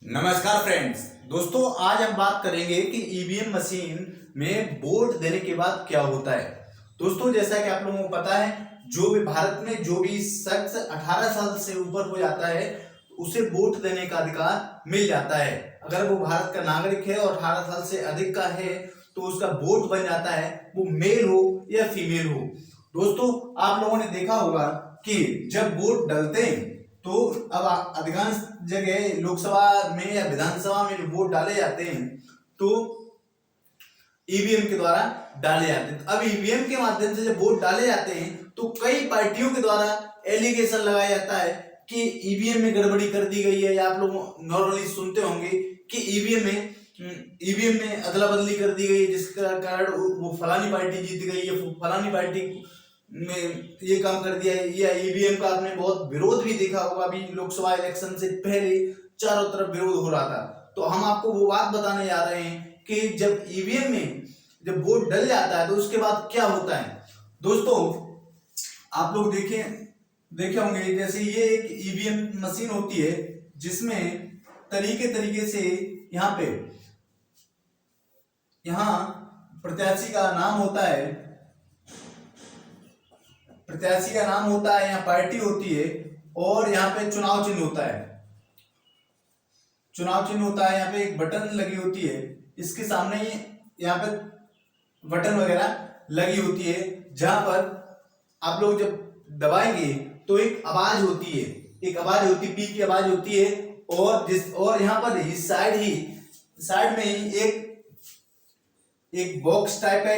नमस्कार फ्रेंड्स। दोस्तों आज हम बात करेंगे कि ईवीएम मशीन में वोट देने के बाद क्या होता है। दोस्तों जैसा कि आप लोगों को पता है, जो भी भारत में जो भी शख्स 18 साल से ऊपर हो जाता है उसे वोट देने का अधिकार मिल जाता है। अगर वो भारत का नागरिक है और 18 साल से अधिक का है तो उसका वोट बन जाता है, वो मेल हो या फीमेल हो। दोस्तों आप लोगों ने देखा होगा कि जब वोट डलते हैं तो अब अधिकांश जगह लोकसभा में या विधानसभा में जो वोट डाले जाते हैं तो ईवीएम के द्वारा डाले जाते हैं। अब ईवीएम के माध्यम से जब वोट डाले जाते हैं तो कई पार्टियों के द्वारा एलिगेशन लगाया जाता है कि ईवीएम में गड़बड़ी कर दी गई है, या आप लोग नॉर्मली सुनते होंगे कि ईवीएम में अदला बदली कर दी गई है, जिसका कारण वो फलानी पार्टी जीत गई है, फलानी पार्टी में ये काम कर दिया है। या ईवीएम का आपने बहुत विरोध भी देखा होगा, अभी लोकसभा इलेक्शन से पहले चारों तरफ विरोध हो रहा था। तो हम आपको वो बात बताने जा रहे हैं कि जब ईवीएम में जब वोट डल जाता है तो उसके बाद क्या होता है। दोस्तों आप लोग देखे होंगे, जैसे ये एक ईवीएम मशीन होती है जिसमें तरीके से यहाँ प्रत्याशी का नाम होता है, यहाँ पार्टी होती है और यहाँ पे चुनाव चिन्ह होता है। यहाँ पे एक बटन लगी होती है, इसके सामने ही यहाँ पे बटन वगैरह लगी होती है, जहां पर आप लोग जब दबाएंगे तो एक आवाज होती है, पी की आवाज होती है। और यहाँ पर इस साइड में ही एक बॉक्स टाइप का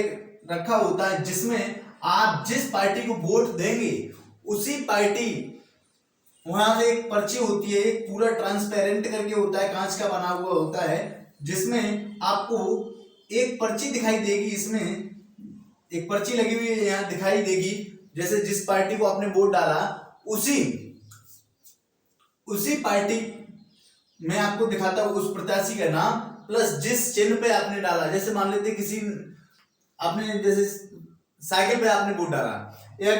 रखा होता है, जिसमें आप जिस पार्टी को वोट देंगे उसी पार्टी, वहां से एक पर्ची होती है, एक पूरा ट्रांसपेरेंट करके होता है, कांच का बना हुआ होता है, जिसमें आपको एक पर्ची दिखाई देगी। इसमें एक पर्ची लगी हुई है, यहाँ दिखाई देगी। जैसे जिस पार्टी को आपने वोट डाला उसी पार्टी में आपको दिखाता है उस प्रत्याशी का नाम प्लस जिस चिन्ह पे आपने डाला। जैसे मान लेते जैसे साइकिल पे आपने वोट डाला या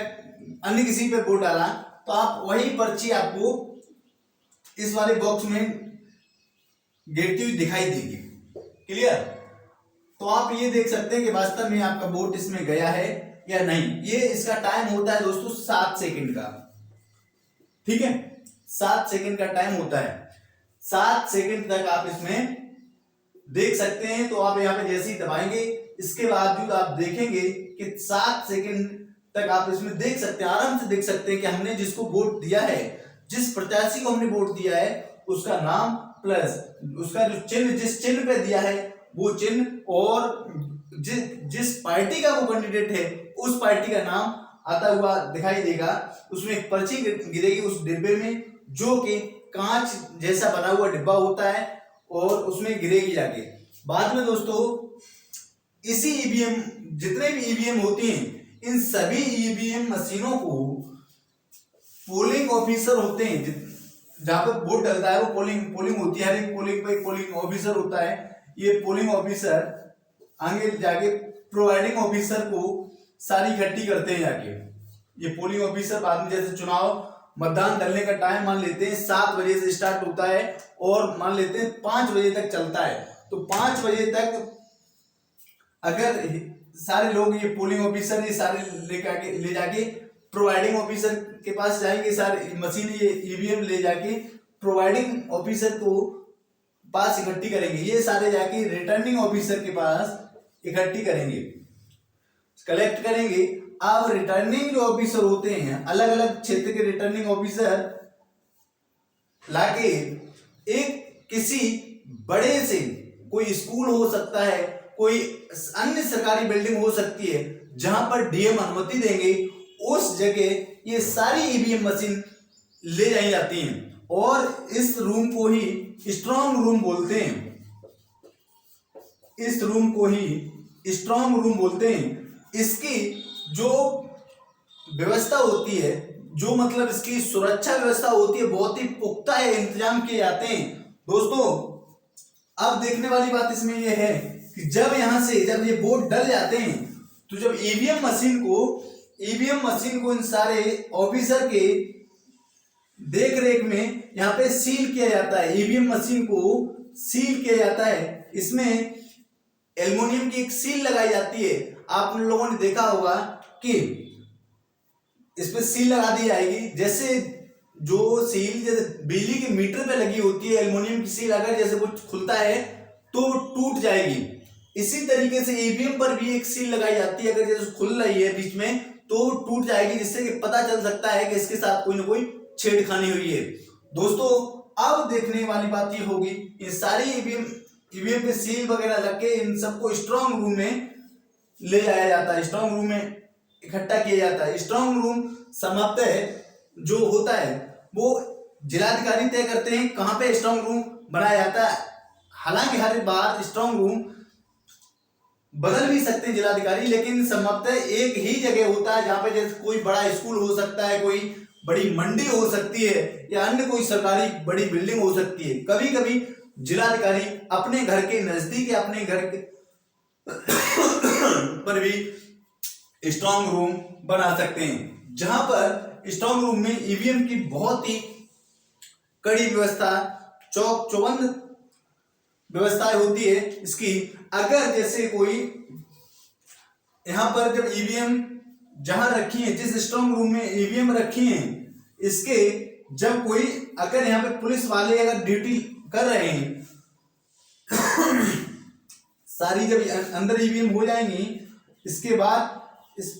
अन्य किसी पे वोट डाला, तो आप वही पर्ची आपको इस वाले बॉक्स में गिरती हुई दिखाई देगी। क्लियर? तो आप ये देख सकते हैं कि वास्तव में आपका वोट इसमें गया है या नहीं। ये इसका टाइम होता है दोस्तों 7 सेकंड का। ठीक है, 7 सेकंड का टाइम होता है। 7 सेकंड तक आप इसमें देख सकते हैं। तो आप यहाँ पे जैसे ही दबाएंगे, इसके बावजूद आप देखेंगे कि 7 सेकंड तक आप इसमें देख सकते हैं, आराम से देख सकते हैं कि हमने जिसको वोट दिया है, जिस प्रत्याशी को हमने वोट दिया है, उसका नाम प्लस उसका जो चिन्ह, जिस चिन्ह पे दिया है वो चिन्ह, और जिस पार्टी का वो कैंडिडेट है उस पार्टी का नाम आता हुआ दिखाई देगा। उसमें एक पर्ची गिरेगी उस डिब्बे में, जो कि कांच जैसा बना हुआ डिब्बा होता है, और उसमें गिरेगी जाके। बाद में दोस्तों इसी ईवीएम, जितने भी ईवीएम होती हैं, इन सभी ईवीएम मशीनों को पोलिंग ऑफिसर होते हैं, जहां पर वोट डलता है वो पोलिंग होती है। हर एक पोलिंग पे एक पोलिंग ऑफिसर होता है। ये पोलिंग ऑफिसर आगे जाके प्रोवाइडिंग ऑफिसर को सारी इकट्ठी करते हैं जाके। ये पोलिंग ऑफिसर बाद में, जैसे चुनाव मतदान डलने का टाइम मान लेते हैं 7 बजे से स्टार्ट होता है और मान लेते हैं 5 बजे तक चलता है। तो 5 बजे तक अगर सारे लोग, ये पोलिंग ऑफिसर ये सारे ले जाके प्रोवाइडिंग ऑफिसर के पास जाएंगे, सारे मशीन ये ईवीएम ले जाके प्रोवाइडिंग ऑफिसर को पास इकट्ठी करेंगे। ये सारे जाके रिटर्निंग ऑफिसर के पास इकट्ठी करेंगे, कलेक्ट करेंगे। अब रिटर्निंग जो ऑफिसर होते हैं, अलग अलग क्षेत्र के रिटर्निंग ऑफिसर लाके एक किसी बड़े से, कोई स्कूल हो सकता है, कोई अन्य सरकारी बिल्डिंग हो सकती है, जहां पर डीएम अनुमति देंगे, उस जगह ये सारी ईवीएम मशीन ले जाई जाती हैं। और इस रूम को ही स्ट्रांग रूम बोलते हैं। इस रूम को ही स्ट्रांग रूम बोलते हैं। इसकी जो व्यवस्था होती है, जो मतलब इसकी सुरक्षा व्यवस्था होती है, बहुत ही पुख्ता है, इंतजाम किए जाते हैं। दोस्तों अब देखने वाली बात इसमें यह है कि जब ये वोट डल जाते हैं, तो जब ईवीएम मशीन को इन सारे ऑफिसर के देख रेख में यहाँ पे सील किया जाता है, ईवीएम मशीन को सील किया जाता है। इसमें एल्युमिनियम की एक सील लगाई जाती है। आप लोगों ने देखा होगा कि इस पे सील लगा दी जाएगी, जैसे जो सील जैसे बिजली के मीटर पे लगी होती है एल्युमिनियम की सील, अगर जैसे कुछ खुलता है तो टूट जाएगी। इसी तरीके से ईवीएम पर भी एक सील लगाई जाती है, अगर जैसे खुल रही है बीच में तो टूट जाएगी, जिससे कि पता चल सकता है कि इसके साथ कोई ना कोई छेड़खानी हुई है। दोस्तों अब देखने वाली बात ये होगी, ये सारी ईवीएम पे सील वगैरह लग के इन सबको स्ट्रांग रूम में ले जाया जाता है, स्ट्रांग रूम में इकट्ठा किया जाता है। स्ट्रांग रूम समाप्त जो होता है वो जिलाधिकारी तय करते हैं कहाँ पे स्ट्रांग रूम बनाया जाता है। हालांकि हर बार स्ट्रांग रूम बदल भी सकते हैं जिलाधिकारी, लेकिन संभवतः एक ही जगह होता है जहां पे जैसे कोई बड़ा स्कूल हो सकता है, कोई बड़ी मंडी हो सकती है, या अन्य कोई सरकारी बड़ी बिल्डिंग हो सकती है। कभी कभी जिलाधिकारी अपने घर के नजदीक या अपने घर के पर भी स्ट्रांग रूम बना सकते हैं, जहां पर स्ट्रांग रूम में ईवीएम की बहुत ही कड़ी व्यवस्था, चौक चौबंद व्यवस्थाएं होती है इसकी। अगर जैसे कोई यहां पर जब ईवीएम जहां रखी है, जिस स्ट्रांग रूम में ईवीएम रखी है, इसके जब कोई अगर यहाँ पे पुलिस वाले अगर ड्यूटी कर रहे हैं सारी जब अंदर ईवीएम हो जाएंगी, इसके बाद इस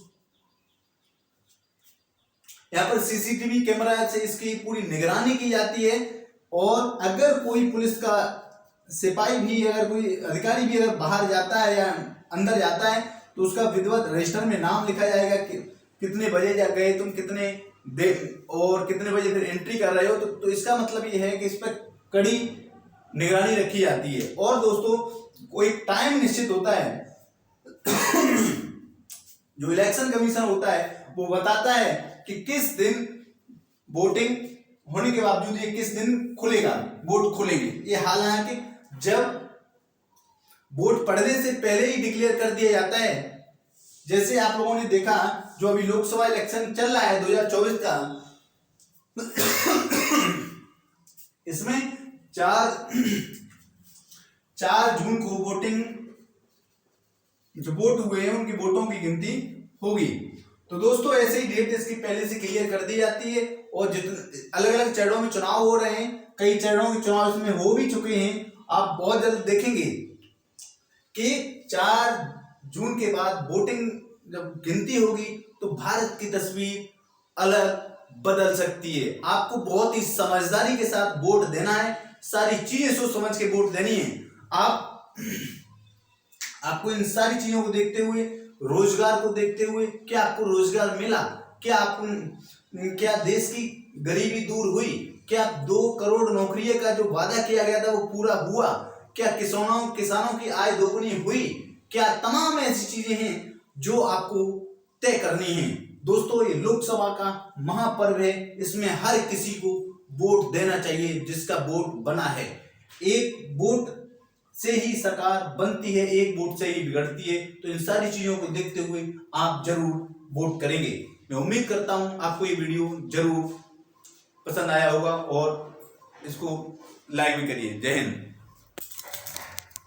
यहाँ पर सीसीटीवी कैमरा से इसकी पूरी निगरानी की जाती है। और अगर कोई पुलिस का सिपाही भी, अगर कोई अधिकारी भी अगर बाहर जाता है या अंदर जाता है तो उसका विधिवत रजिस्टर में नाम लिखा जाएगा कि कितने बजे गए तुम, कितने देर और कितने बजे फिर एंट्री कर रहे हो। तो इसका मतलब ये है कि इस पर कड़ी निगरानी रखी जाती है। और दोस्तों कोई टाइम निश्चित होता है जो इलेक्शन कमीशन होता है वो बताता है कि किस दिन वोटिंग होने के बावजूद ये किस दिन खुलेगा, वोट खुलेंगे। ये हालांकि जब वोट पड़ने से पहले ही डिक्लेयर कर दिया जाता है। जैसे आप लोगों ने देखा जो अभी लोकसभा इलेक्शन चल रहा है 2024 का, इसमें 4 जून को वोटिंग जो वोट हुए हैं उनकी वोटों की गिनती होगी। तो दोस्तों ऐसे ही डेट इसकी पहले से क्लियर कर दी जाती है। और जितने अलग अलग चरणों में चुनाव हो रहे हैं, कई चरणों के चुनाव इसमें हो भी चुके हैं। आप बहुत जल्द देखेंगे कि 4 जून के बाद वोटिंग जब गिनती होगी तो भारत की तस्वीर अलग बदल सकती है। आपको बहुत ही समझदारी के साथ वोट देना है, सारी चीजें सोच समझ के वोट देनी है। आपको इन सारी चीजों को देखते हुए, रोजगार को देखते हुए, क्या आपको रोजगार मिला, क्या देश की गरीबी दूर हुई, क्या 2 करोड़ नौकरियों का जो वादा किया गया था वो पूरा हुआ, क्या किसानों की आय दोगुनी हुई, क्या तमाम ऐसी चीजें हैं जो आपको तय करनी है। दोस्तों ये लोकसभा का महापर्व है, इसमें हर किसी को वोट देना चाहिए जिसका वोट बना है। एक वोट से ही सरकार बनती है, एक वोट से ही बिगड़ती है। तो इन सारी चीजों को देखते हुए आप जरूर वोट करेंगे। मैं उम्मीद करता हूं आपको ये वीडियो जरूर पसंद आया होगा और इसको लाइक भी करिए। जय हिंद।